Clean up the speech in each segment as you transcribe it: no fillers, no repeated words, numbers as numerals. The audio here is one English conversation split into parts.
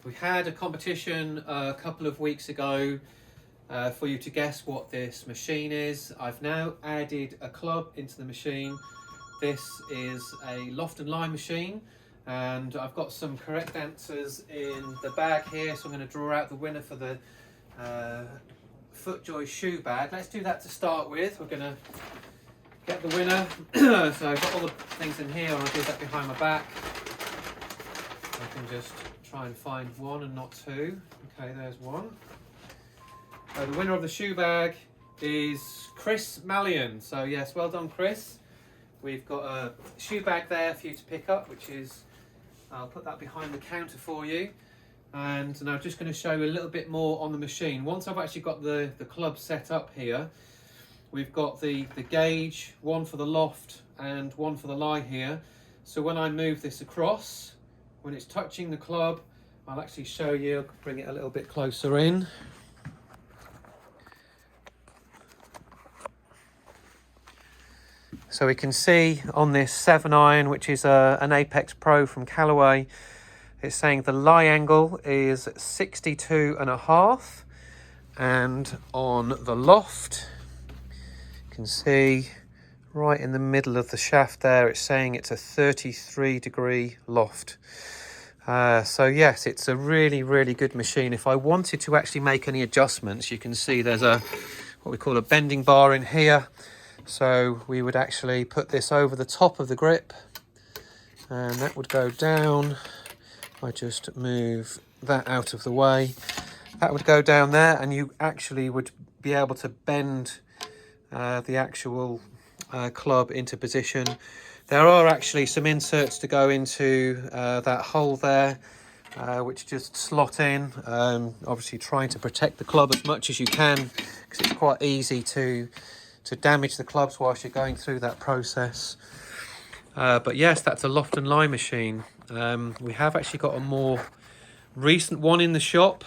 We had a competition a couple of weeks ago for you to guess what this machine is. I've now added a club into the machine. This is a Loft and Lie machine, and I've got some correct answers in the bag here, so I'm going to draw out the winner for the FootJoy shoe bag. Let's do that to start with. We're going to get the winner. So I've got all the things in here, and I'll do that behind my back. I can just try and find one and not two. Okay, there's one. So the winner of the shoe bag is Chris Mallion. So yes, well done, Chris. We've got a shoe bag there for you to pick up, which is, I'll put that behind the counter for you. And now I'm just going to show you a little bit more on the machine. Once I've actually got the club set up here, we've got the gauge, one for the loft and one for the lie here. So when I move this across, when it's touching the club, I'll actually show you, I'll bring it a little bit closer in. So we can see on this 7 iron, which is an Apex Pro from Callaway, it's saying the lie angle is 62.5, and on the loft, you can see right in the middle of the shaft there, it's saying it's a 33-degree loft. So yes, it's a really, really good machine. If I wanted to actually make any adjustments, you can see there's what we call a bending bar in here. So we would actually put this over the top of the grip, and that would go down. I just move that out of the way. That would go down there, and you actually would be able to bend the actual club into position. There are actually some inserts to go into that hole there, which just slot in, obviously trying to protect the club as much as you can, because it's quite easy to damage the clubs whilst you're going through that process. But yes, that's a Loft and Lie machine. We have actually got a more recent one in the shop.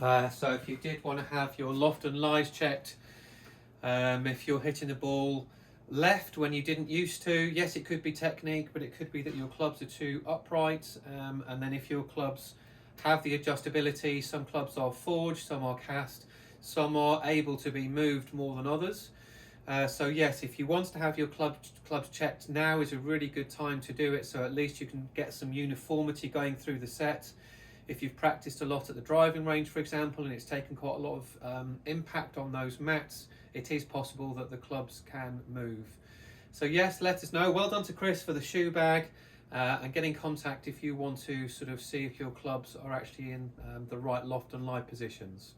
So if you did want to have your Loft and Lies checked, if you're hitting the ball left when you didn't used to, yes, it could be technique, but it could be that your clubs are too upright. And then if your clubs have the adjustability, some clubs are forged, some are cast, some are able to be moved more than others. So yes, if you want to have your clubs checked, now is a really good time to do it, so at least you can get some uniformity going through the set. If you've practiced a lot at the driving range, for example, and it's taken quite a lot of impact on those mats, it is possible that the clubs can move. So yes, let us know. Well done to Chris for the shoe bag, and get in contact if you want to sort of see if your clubs are actually in the right Loft and Lie positions.